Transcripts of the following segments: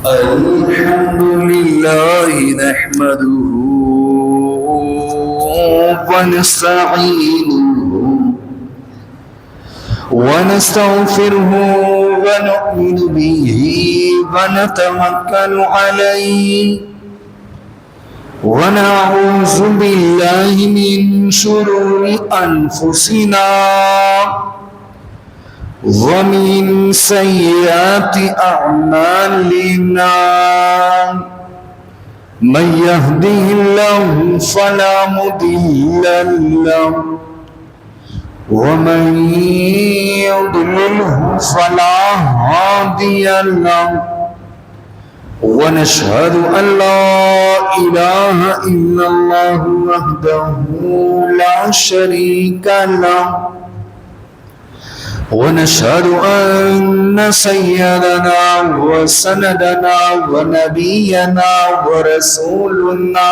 الحمد لله نحمده ونستعينه ونستغفره ونؤمن به ونتوكل عليه ونعوذ بالله من شرور أنفسنا ومن سيئات أعمالنا من يهده الله فلا مضل له ومن يضلله فلا هادي له ونشهد أن لا إله إلا الله وحده لا شريك له ونشهد أن سيدنا وسندنا ونبينا ورسولنا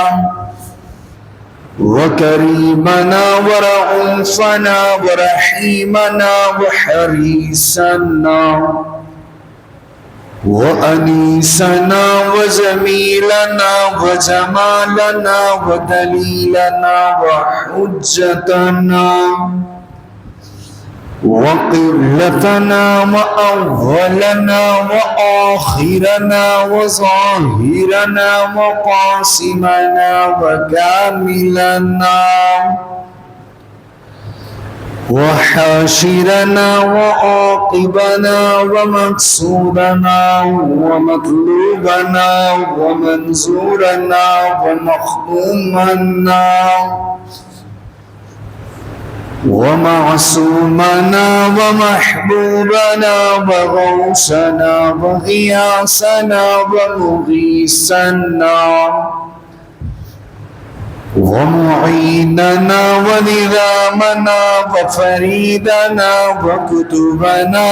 وكريمنا ورؤوفنا ورحيمنا وحريصنا وأنيسنا وجميلنا وجمالنا ودليلنا وحجتنا وقبلتنا وأولنا وآخرنا وظاهرنا وقاسمنا وكاملنا وحاشرنا وعاقبنا ومقصودنا ومطلوبنا ومنزورنا ومخدومنا ومعصومنا ومحبوبنا وغوثنا وغياثنا ومغيثنا ومعيننا ونظامنا وفريدنا وكتبنا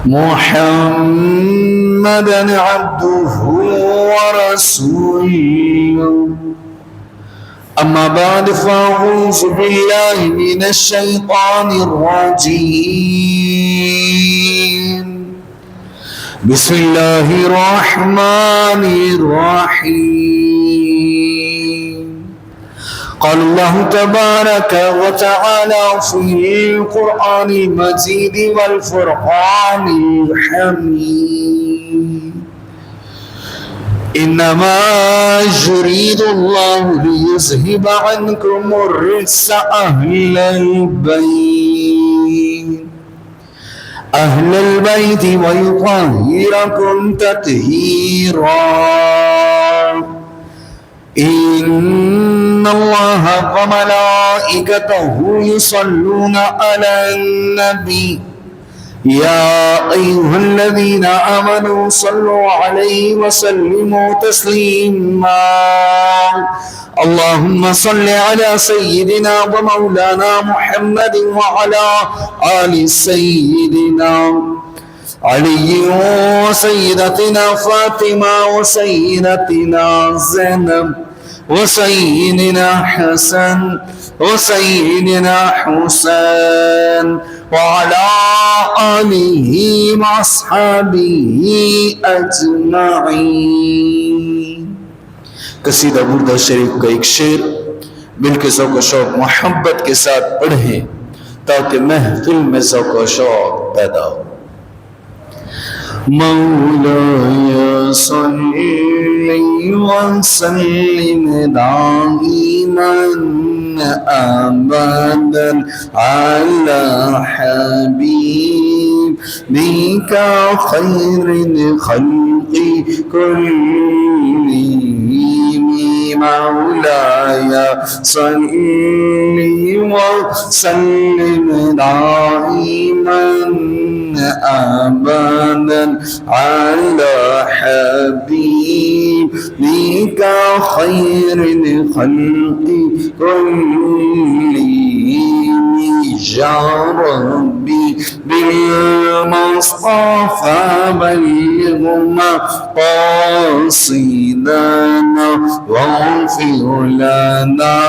محمدا عبده ورسوله أما بعد فأعوذ بالله من الشيطان الرجيم بسم الله الرحمن الرحيم قال الله تبارك وتعالى في القرآن المجيد والفرقان الحميد إنما يريد الله ليذهب عنكم الرجس أهل البيت ويطهركم تطهيرا إن الله وملائكته يصلون على النبي يا أيها الذين آمنوا صلوا عليه وسلموا تسليما اللهم صل على سيدنا ومولانا محمد وعلى آل سيدنا علي وسيدتنا فاطمة وسيدتنا زينب وسيدنا حسن وسيدنا حسين وعلى آله وأصحابه أجمعين. قصیدہ بردہ شریف کا ایک شعر مل کے ذوق و شوق محبت کے ساتھ پڑھیں تاکہ محفل میں ذوق و شوق پیدا ہو. مولاي صل وسلم دائما أبدا على حبيبك خير الخلق كلهم مولاي صل وسلم دائما أبدا على حبيبك خير الخلق كلهم يا ربي بالله المصطفى بلغ مقاصدنا واغفر لنا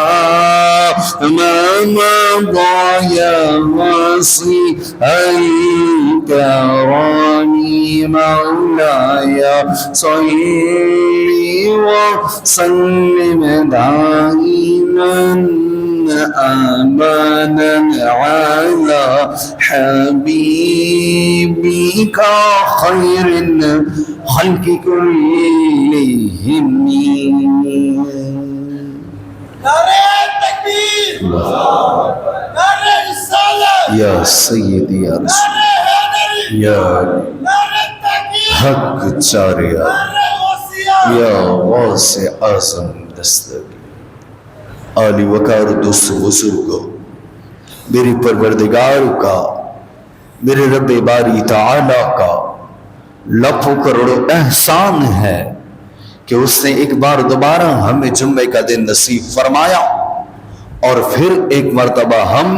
ما مضى يا وصي الكرام مولاي صل وسلم دائما أبدا على حبيبك خير الخلق كلهم. نعرہ تکبیر، نعرہ رسالت، یا سیدی یا رسول نعرہ حیدری، یا نعرہ تحقیق، حق چاریا نعرہ غوثیہ، یا غوث اعظم دستگیر. عالی وقار دوست بزرگوں، میری پروردگار کا، میرے رب باری تعالی کا لاکھوں کروڑوں احسان ہے کہ اس نے ایک بار دوبارہ ہمیں جمعے کا دن نصیب فرمایا اور پھر ایک مرتبہ ہم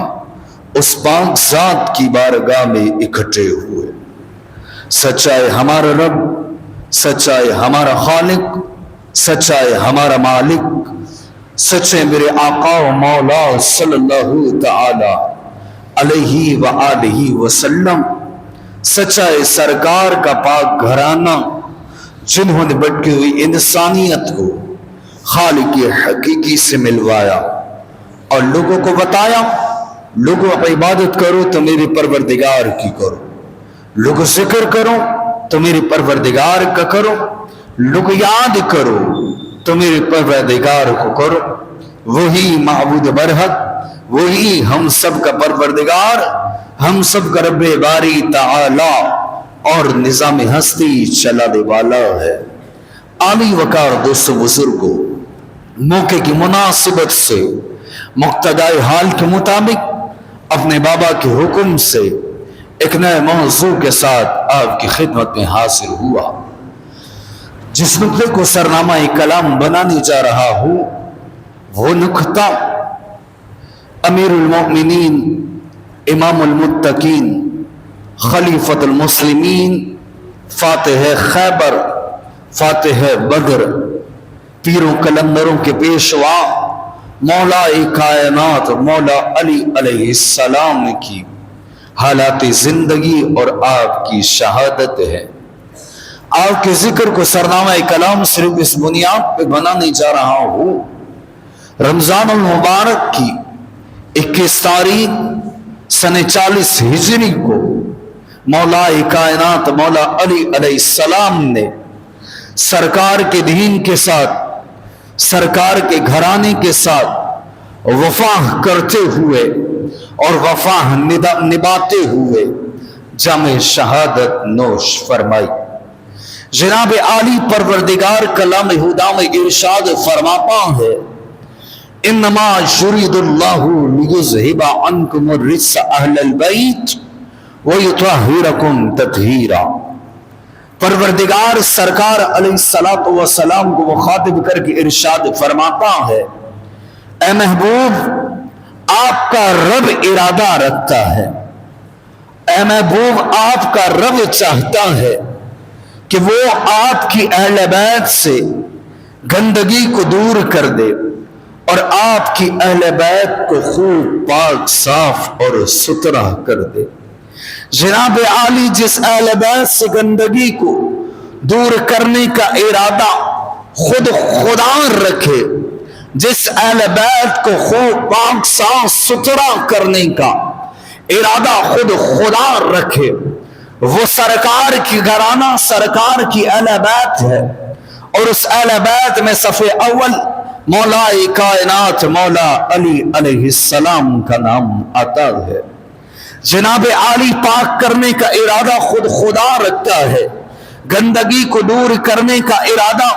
اس پاک ذات کی بارگاہ میں اکٹھے ہوئے. سچائے ہمارا رب، سچائے ہمارا خالق، سچائے ہمارا مالک، سچے میرے آقا و مولا صلی اللہ تعالی علیہ وآلہ وسلم، سچائے سرکار کا پاک گھرانہ جنہوں نے بٹکی ہوئی انسانیت کو خالق حقیقی سے ملوایا اور لوگوں کو بتایا لوگوں آپ عبادت کرو تو میرے پروردگار کی کرو، لوگوں ذکر کرو تو میرے پروردگار کا کرو، لوگوں یاد کرو تو میرے پروردگار کو کرو. وہی معبود برحق، وہی ہم سب کا پروردگار، ہم سب کا رب باری تعالی اور نظام ہستی چلانے والا ہے. عالی وقار دوستو بزرگوں، موقع کی مناسبت سے مقتضائے حال کے مطابق اپنے بابا کے حکم سے ایک نئے موضوع کے ساتھ آپ کی خدمت میں حاضر ہوا. جس نقطے کو سرنامہ کلام بنانے جا رہا ہوں وہ نقطہ امیر المؤمنین، امام المتقین، خلیفۃ المسلمین، فاتح خیبر، فاتح بدر، پیروں کلندروں کے پیشوا مولا کائنات مولا علی علیہ السلام کی حالات زندگی اور آپ کی شہادت ہے. آپ کے ذکر کو سرنامہ کلام صرف اس بنیاد پہ بنانے جا رہا ہوں. رمضان المبارک کی 21 تاریخ سن 40 ہجری کو مولا کائنات مولا علی علیہ السلام نے سرکار کے دین کے ساتھ، سرکار کے گھرانے کے ساتھ وفا کرتے ہوئے اور وفا نبھاتے ہوئے جامع شہادت نوش فرمائی. جناب عالی پروردگار کلام خدا میں ارشاد فرماتا ہے انما یرید اللہ لیذھب عنکم الرجس اہل البیت ویطہرکم تطہیرا. پروردگار سرکار علیہ السلام کو مخاطب کر کے ارشاد فرماتا ہے اے محبوب، آپ کا رب ارادہ رکھتا ہے، اے محبوب آپ کا رب چاہتا ہے کہ وہ آپ کی اہل بیت سے گندگی کو دور کر دے اور آپ کی اہل بیت کو خوب پاک صاف اور ستھرا کر دے. جناب عالی جس اہل بیت سے گندگی کو دور کرنے کا ارادہ خود خدا رکھے، جس اہل بیت کو خوب پاک صاف ستھرا کرنے کا ارادہ خود خدا رکھے، وہ سرکار کی گھرانہ، سرکار کی اہل بیت ہے. اور اس اہل بیت میں صف اول مولا کائنات مولا علی علیہ السلام کا نام آتا ہے. جناب عالی پاک کرنے کا ارادہ خود خدا رکھتا ہے، گندگی کو دور کرنے کا ارادہ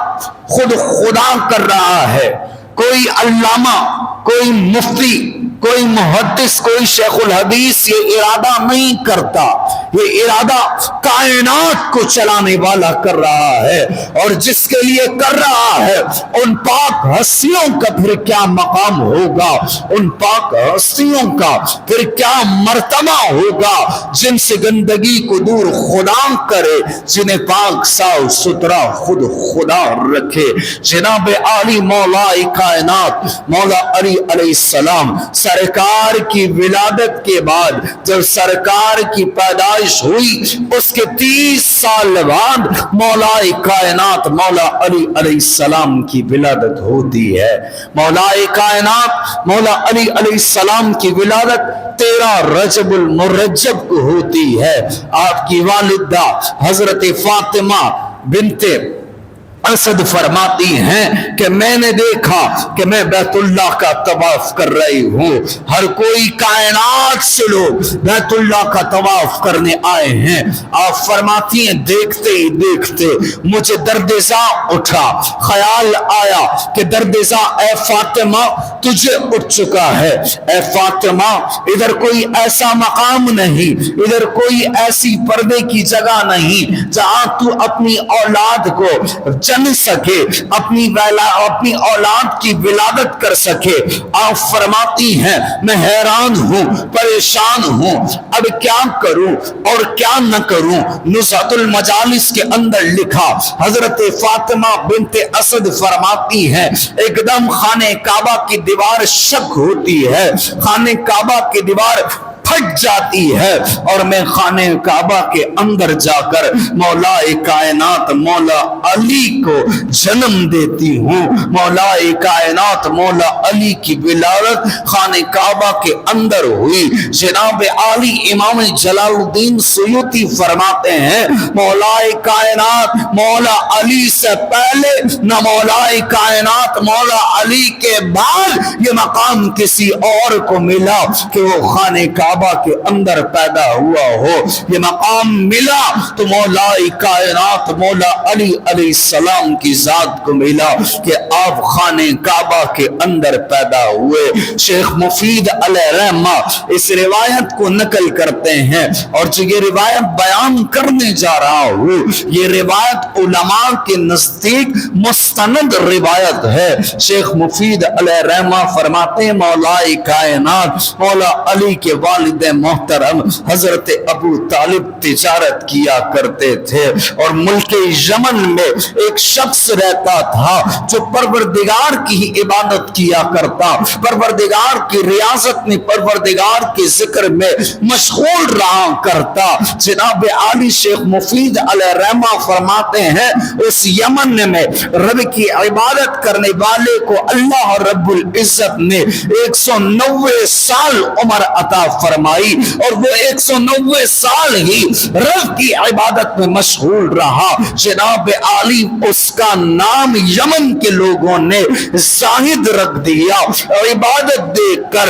خود خدا کر رہا ہے. کوئی علامہ، کوئی مفتی، کوئی محدث، کوئی شیخ الحدیث یہ ارادہ نہیں کرتا. یہ ارادہ کائنات کو چلانے والا کر رہا ہے، اور جس کے لیے کر رہا ہے ان پاک ہستیوں کا پھر کیا مقام ہوگا، ان پاک ہستیوں کا پھر کیا مرتبہ ہوگا جن سے گندگی کو دور خدا کرے، جنہیں پاک صاف ستھرا خود خدا رکھے۔ جناب عالی مولا کائنات مولا علی علیہ السلام سرکار کی ولادت کے بعد جب سرکار کی پیدائش ہوئی اس کے 30 سال بعد مولا کائنات مولا علی علیہ السلام کی ولادت ہوتی ہے۔ مولا کائنات مولا علی علیہ السلام کی ولادت 13 رجب المرجب کو ہوتی ہے۔ آپ کی والدہ حضرت فاطمہ بنت اسد فرماتی ہیں کہ میں نے دیکھا کہ میں بیت اللہ کا طواف کر رہی ہوں، ہر کوئی کائنات سے لوگ بیت اللہ کا طواف کرنے آئے ہیں۔ آپ فرماتی ہیں دیکھتے ہی دیکھتے مجھے درد ذا اٹھا، خیال آیا کہ درد ذا اے فاطمہ تجھے اٹھ چکا ہے۔ اے فاطمہ ادھر کوئی ایسا مقام نہیں، ادھر کوئی ایسی پردے کی جگہ نہیں جہاں تو اپنی اولاد کو جن سکے، اپنی اولاد کی ولادت کر سکے۔ آپ فرماتی ہیں میں حیران ہوں، پریشان ہوں، اب کیا کروں اور کیا نہ کروں۔ نزہۃ المجالس کے اندر لکھا حضرت فاطمہ بنت اسد فرماتی ہیں ایک دم خانہ کعبہ کی دیوار شک ہوتی ہے، خانہ کعبہ کی دیوار پھٹ جاتی ہے اور میں خانہ کعبہ کے اندر جا کر مولا کائنات مولا علی کو جنم دیتی ہوں۔ مولا کائنات مولا علی کی ولادت خانہ کعبہ کے اندر ہوئی۔ جناب عالی امام جلال الدین سیوطی فرماتے ہیں مولا کائنات مولا علی سے پہلے نہ مولا کائنات مولا علی کے بعد یہ مقام کسی اور کو ملا کہ وہ خانہ کعبہ کے اندر پیدا ہوا ہو۔ یہ مقام ملا تو مولا کائنات مولا علی علیہ السلام کی ذات کو ملا کہ آپ خانہ کعبہ کے اندر پیدا ہوئے۔ شیخ مفید علیہ رحمہ اس روایت کو نقل کرتے ہیں، اور جو یہ روایت بیان کرنے جا رہا ہوں یہ روایت علماء کے نزدیک مستند روایت ہے۔ شیخ مفید علیہ رحمہ فرماتے ہیں مولا کائنات مولا علی کے والد محترم حضرت ابو طالب تجارت کیا کرتے تھے، اور ملک یمن میں ایک شخص رہتا تھا جو پروردگار کی ہی عبادت کیا کرتا، پروردگار کی ریاضت میں پروردگار کے ذکر میں مشغول رہا کرتا۔ جناب عالی شیخ مفید علیہ رحمہ فرماتے ہیں اس یمن میں رب کی عبادت کرنے والے کو اللہ رب العزت نے 190 سال عمر عطا فرمائی، اور وہ 190 سال ہی رب کی عبادت میں مشغول رہا۔ جناب عالی اس کا نام یمن کے لوگوں نے زاہد رکھ دیا، عبادت دیکھ کر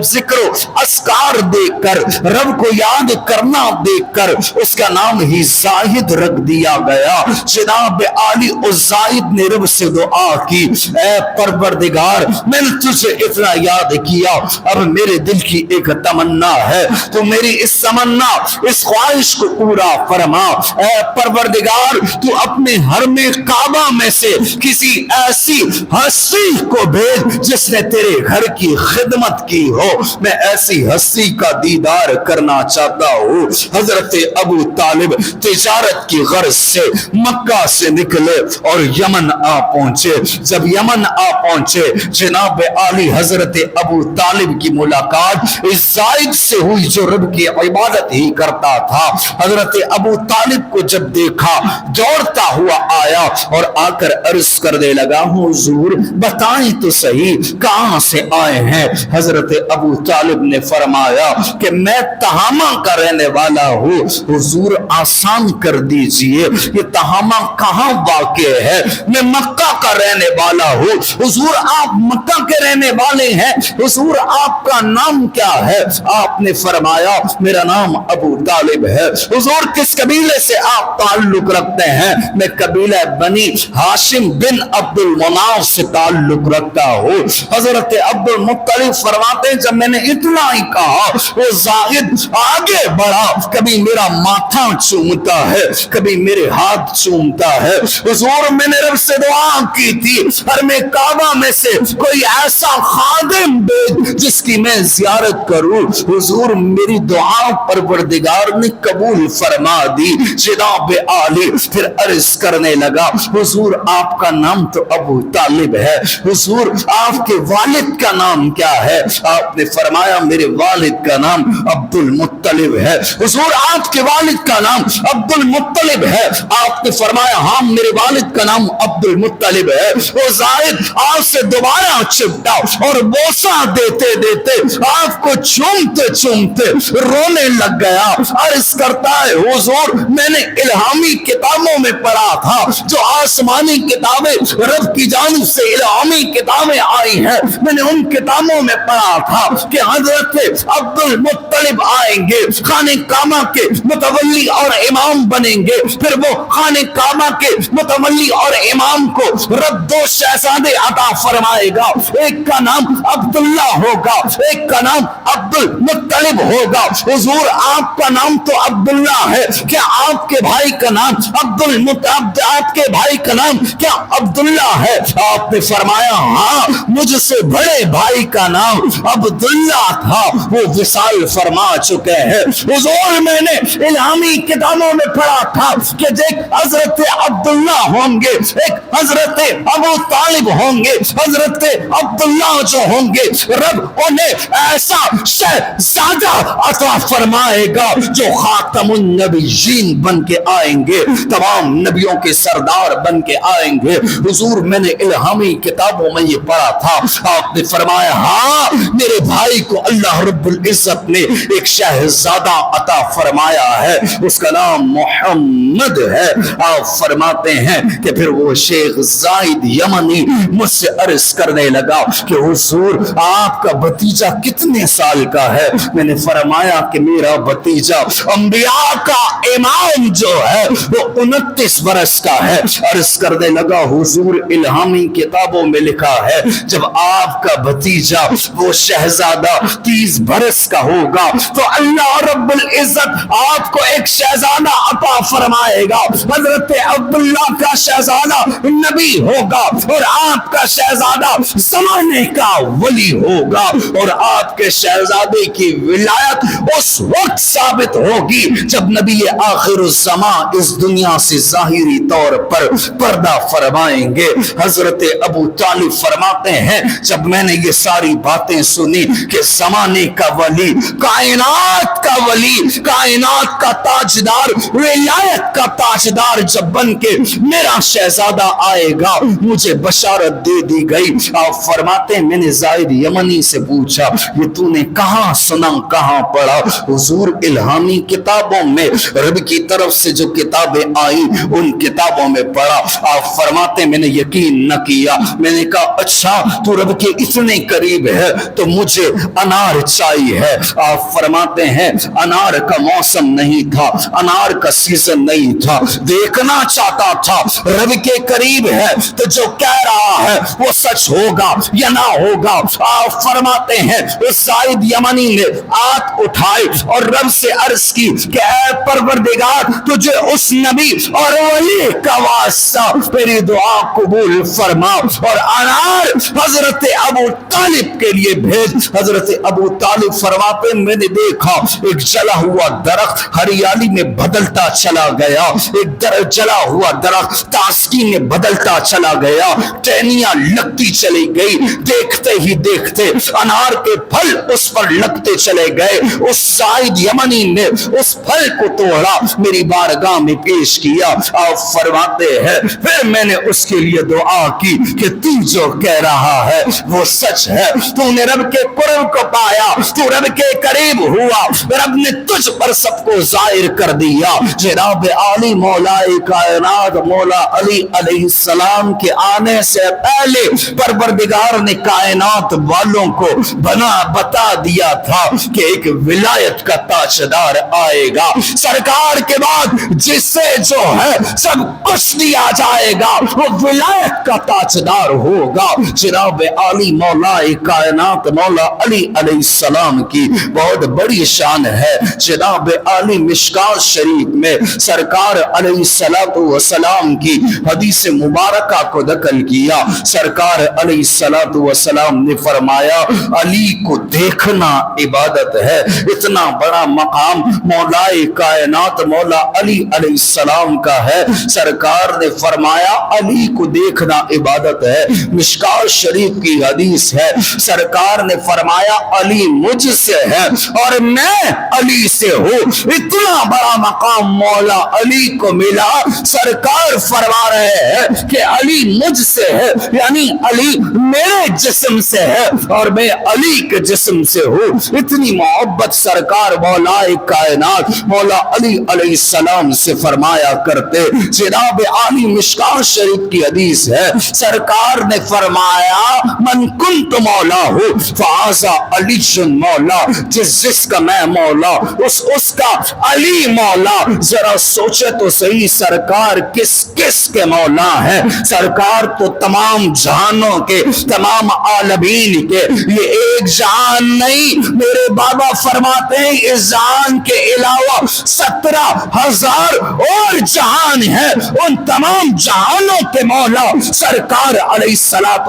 ذکر و اذکار دیکھ کر رب کو یاد کرنا دیکھ کر اس کا نام ہی زاہد رکھ دیا گیا۔ جناب عالی اس زاہد نے رب سے دعا کی اے پروردگار میں نے تجھے اتنا یاد کیا، اب میرے دل کی ایک تمنا ہے تو میری اس تمنا اس خواہش کو پورا فرما۔ اے پروردگار تو اپنے حرم کعبہ میں سے کسی ایسی ہستی کو بھیج جس نے تیرے گھر کی خدمت کی ہو، میں ایسی ہستی کا دیدار کرنا چاہتا ہوں۔ حضرت ابو طالب تجارت کی غرض سے مکہ سے نکلے اور یمن آ پہنچے۔ جب یمن آ پہنچے جناب عالی حضرت ابو طالب کی ملاقات اس زائد سے ہوئی جو رب کی عبادت ہی کرتا تھا۔ حضرت ابو طالب کو جب دیکھا دوڑتا ہوا آیا اور آ کر عرض کرنے لگا حضور بتائیں تو صحیح کہاں سے آئے ہیں؟ حضرت ابو طالب نے فرمایا کہ میں تہامہ کا رہنے والا ہوں۔ حضور آسان کر دیجئے یہ تہامہ کہاں واقع ہے؟ میں مکہ کا رہنے والا ہوں۔ حضور آپ مکہ کے رہنے والے ہیں؟ حضور آپ کا نام نام کیا ہے؟ آپ نے فرمایا میرا نام ابو طالب ہے۔ حضور کس قبیلے سے آپ تعلق رکھتے ہیں؟ میں قبیلہ بنی ہاشم بن عبد المناف سے تعلق رکھتا ہوں۔ حضرت عبد المطلب فرماتے ہیں جب میں نے اتنا ہی کہا وہ زاہد آگے بڑھا، کبھی میرا ماتھا چومتا ہے، کبھی میرے ہاتھ چومتا ہے۔ حضور میں نے رب سے دعا کی تھی حرم کعبہ میں سے کوئی ایسا خادم بھیج جس کی میں زیارت کروں۔ حضور میری دعا پروردگار نے قبول فرما دی۔ جناب عالی پھر عرض کرنے لگا حضور آپ کا نام تو ابو طالب ہے، حضور آپ کے والد کا نام کیا ہے؟ آپ نے فرمایا میرے والد کا نام عبد المطلب ہے۔ حضور آپ کے والد کا نام عبد المطلب ہے؟ آپ نے فرمایا ہاں میرے والد کا نام عبد المطلب ہے۔ وہ زائد آپ سے دوبارہ چپٹا اور بوسہ دیتے دیتے آپ کو چومتے چومتے رونے لگ گیا۔ عرض کرتا ہے حضور میں نے الہامی کتابوں میں پڑھا تھا، جو آسمانی کتابیں رب کی جانب سے الہامی کتابیں آئی ہیں، میں نے ان کتابوں میں پڑھا تھا کہ حضرت عبد المطلب آئیں گے، خانہ کعبہ کے متولی اور امام بنیں گے، پھر وہ خانہ کعبہ کے متولی اور امام کو رب دو شہزادے عطا فرمائے گا، ایک کا نام عبداللہ ہوگا، ایک کا نام عبد المطلب ہوگا۔ حضور آپ کا نام تو عبداللہ ہے، کیا آپ کے بھائی کا نام آپ کے بھائی کا نام کیا عبداللہ ہے؟ آپ نے فرمایا ہاں مجھ سے بڑے بھائی کا نام عبداللہ تھا، وہ وصال فرما چکے ہیں۔ حضور میں نے الہامی کتابوں میں پڑھا تھا کہ ایک حضرت عبداللہ ہوں گے، ایک حضرت ابو طالب ہوں گے، حضرت عبداللہ جو ہوں گے رب انہیں ایسا شہزادہ عطا فرمائے گا جو خاتم النبیین بن کے آئیں گے، تمام نبیوں کے سردار بن کے آئیں گے۔ حضور میں نے الہامی کتابوں میں یہ پڑھا تھا۔ آپ نے فرمایا ہاں میرے بھائی کو اللہ رب العزت نے ایک شہزادہ عطا فرمایا ہے، اس کا نام محمد ہے۔ آپ فرماتے ہیں کہ پھر وہ شیخ زائد یمنی مجھ سے عرض کرنے لگا کہ حضور آپ کا بھتیجا کتنے سال کا ہے؟ میں نے فرمایا کہ میرا بھتیجا انبیاء کا امام جو ہے وہ 29 برس کا ہے۔ عرض کرنے لگا حضور الہامی کتابوں میں لکھا ہے جب آپ کا بھتیجا وہ شہزادہ 30 برس کا ہوگا تو اللہ رب العزت آپ کو ایک شہزادہ عطا فرمائے گا، حضرت عبداللہ کا شہزادہ نبی ہوگا اور آپ کا شہزادہ زمانے کا ولی ہوگا، اور آپ کے شہزادے کی ولایت اس وقت ثابت ہوگی جب نبی آخر الزمان اس دنیا سے ظاہری طور پر پردہ فرمائیں گے۔ حضرت ابو طالب فرماتے ہیں جب میں نے یہ ساری باتیں سنی کہ زمانے کا ولی، کائنات کا ولی، کائنات کا تاجدار، ولایت کا تاجدار جب بن کے میرا شہزادہ آئے گا مجھے بشارت دے دی گئی۔ آپ فرماتے ہیں میں نے زائد یمنی سے پوچھا یہ تو نے کہاں سنا، کہاں پڑھا؟ حضور الہامی کتابوں میں رب کی طرف سے جو کتابیں آئی ان کتابوں میں پڑھا۔ آپ فرماتے ہیں میں نے یقین نہ کیا، میں نے کہا اچھا تو رب کے اتنے قریب ہے تو مجھے انار چاہیے ہے۔ آپ فرماتے ہیں انار کا موسم نہیں تھا، انار کا سیزن نہیں تھا، دیکھنا چاہتا تھا رب کے قریب ہے تو جو کہہ رہا ہے وہ سچ ہوگا یا نہ ہوگا۔ آپ فرماتے ہیں اس زائد یمنی نے ہاتھ اٹھائے اور رب سے عرض کی کہ اے پروردگار تجھے اس نبی اور ولی کا واسطہ میری دعا قبول فرما اور انار حضرت ابو طالب کے لیے بھیج۔ حضرت ابو طالب فرماتے میں نے دیکھا ایک جلا ہوا درخت ہریالی میں بدلتا چلا گیا، ایک جلا ہوا درخت تازگی میں بدلتا چلا گیا، ٹہنیاں لگتی چلی گئی، دیکھتے ہی دیکھتے انار کے پھل اس پر لگتے چلے گئے۔ اس زائد یمنی نے اس پھل کو توڑا میری بارگاہ میں پیش کیا۔ آپ فرماتے ہیں پھر میں نے اس کے لیے دعا کی کہ تو جو کہہ رہا ہے وہ سچ ہے، تو نے رب کے قرب کو پایا، تو رب کے قریب ہوا، رب نے تجھ پر سب کو ظاہر کر دیا۔ جناب عالی مولا کائنات مولا علی علیہ السلام کے آنے سے پہلے پروردگار نے کائنات والوں کو بنا بتا دیا تھا کہ ایک ولایت کا تاجدار آئے گا، سرکار کے بعد جس سے جو ہے سب کچھ دیا جائے گا وہ ولایت کا تاجدار ہوگا۔ جناب عالی مولا کائنات مولا علی علیہ السلام کی بہت بڑی شان ہے۔ جناب عالی مشکات شریف میں سرکار علیہ السلام کی حدیث مبارکہ کو نقل کیا۔ سرکار علیہ السلام نے فرمایا علی کو دیکھنا عبادت ہے۔ اتنا بڑا مقام مولا کائنات مولا علی علیہ السلام کا ہے، سرکار نے فرمایا علی کو دیکھنا عبادت ہے۔ مشکات شریف کی حدیث ہے، سرکار نے فرمایا علی مجھ سے ہے اور میں علی سے ہوں۔ اتنا بڑا مقام مولا علی کو ملا، سرکار فرما رہے ہیں کہ علی مجھ سے ہے، یعنی علی میرے جسم سے ہے اور میں علی کے جسم سے ہوں۔ اتنی محبت سرکار مولا کائنات مولا علی علیہ السلام سے فرمایا کرتے۔ جناب عالی مشکات شریف کی حدیث ہے، سرکار نے فرمایا من کنت مولا ہوں فہذا علی مولا، جس کا میں مولا اس کا علی مولا۔ ذرا سوچے تو صحیح سرکار کس کے مولا ہے؟ سرکار تو تمام جہانوں کے، تمام عالمین کے، یہ ایک جہان نہیں، میرے بابا فرماتے ہیں اس جہان کے علاوہ 17,000 اور جہان ہیں، ان تمام جہانوں کے مولا سرکار علیہ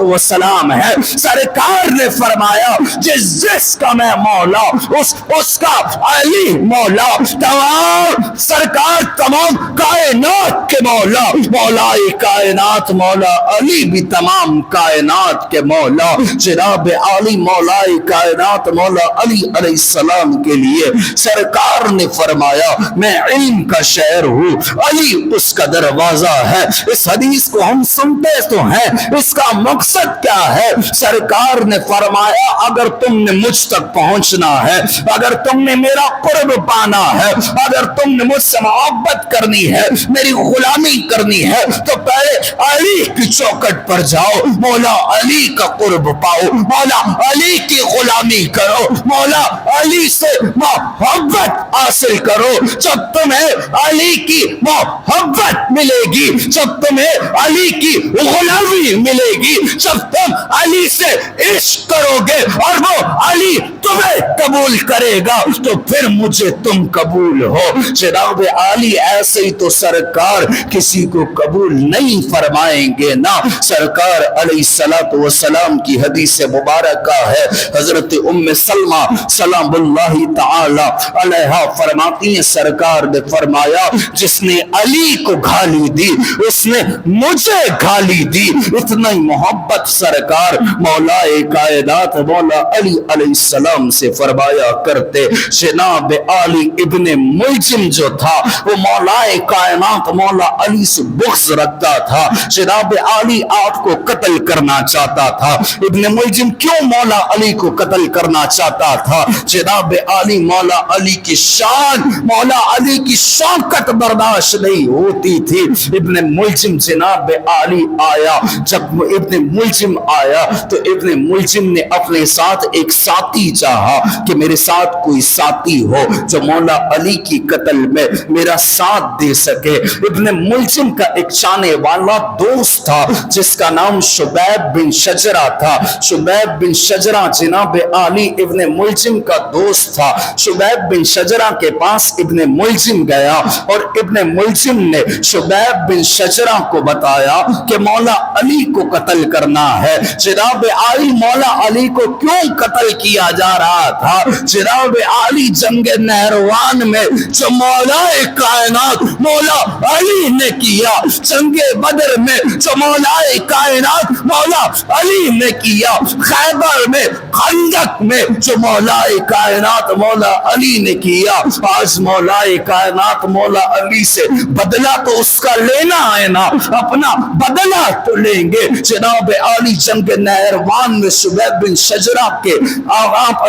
السلام ہے۔ سرکار نے فرمایا جس کا میں مولا اس کا علی مولا۔ تمام سرکار تمام کائنات کے مولا، مولا کائنات مولا علی بھی تمام کائنات کے مولا۔ جناب عالی مولا کائنات مولا علی علیہ السلام کے لیے سرکار نے فرمایا میں علم کا شہر ہوں، علی اس کا دروازہ ہے۔ اس حدیث کو ہم سنتے تو ہیں، اس کا مقصد کیا ہے؟ سرکار نے فرمایا اگر تم نے مجھ تک پہنچنا ہے، اگر تم نے میرا قرب پانا ہے، اگر تم نے مجھ سے محبت کرنی ہے، میری غلامی کرنی ہے، تو پہلے علی کی چوکٹ پر جاؤ، مولا علی کا قرب پاؤ، مولا علی کی غلامی کرو، مولا علی سے محبت حاصل کرو۔ جب تمہیں علی کی محبت ملے گی، جب تمہیں علی کی غلامی ملے گی، جب تم علی سے عشق کرو گے اور وہ علی تمہیں قبول کرے گا تو پھر مجھے تم قبول ہو۔ جناب عالی ایسے ہی تو سرکار کسی کو قبول نہیں فرمائیں گے نا۔ سرکار علیہ السلام کی حدیث مبارکہ ہے، حضرت ام سلمہ سلام اللہ تعالی علیہا فرماتی ہیں سرکار نے فرمایا جس نے علی کو گالی دی اس نے مجھے گالی دی۔ اتنا ہی محبت سرکار مولا کائنات مولا علی علیہ السلام سے فرمایا کرتے۔ جناب علی ابن ملجم جو تھا وہ مولا کائنات مولا علی سے بغض رکھتا تھا، جناب علی آپ کو قتل کرنا چاہتا تھا۔ ابن ملجم کیوں مولا علی کو قتل کرنا چاہتا تھا؟ جناب علی مولا علی کی شان، مولا علی کی شوکت برداشت نہیں ہوتی تھی۔ ابن ملجم جناب علی آیا، جب ابن ملجم آیا تو ابن ملجم نے اپنے ساتھ ایک ساتھی چاہا کہ میرے ساتھ کوئی ساتھی ہو جو مولا علی کی قتل میں میرا ساتھ دے سکے۔ ابن ملجم کا ایک چانے والا دوست تھا جس کا نام شبیب بن شجرہ تھا۔ شبیب بن شجرہ جناب علی ابن ملجم کا دوست تھا۔ شبیب بن شجرہ کے پاس ابن ملجم گیا اور ابن ملجم نے شبیب بن شجرہ کو بتایا کہ مولا علی کو قتل کرنا ہے۔ جناب علی مولا علی کو کیوں قتل کیا جا رہا تھا؟ جناب علی جنگ نہروان میں جو مولا کائنات مولا علی نے کیا، جنگ بدر میں جو مولا کائنات مولا علی نے کیا، خیبر میں خندق میں جو مولا کائنات مولا علی نے کیا، آج مولا کائنات مولا علی سے بدلہ تو اس کا لینا ہے نا، اپنا بدلہ تو لیں گے۔ جناب علی جنگ نہروان میں شبیب بن شجرہ کے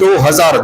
2000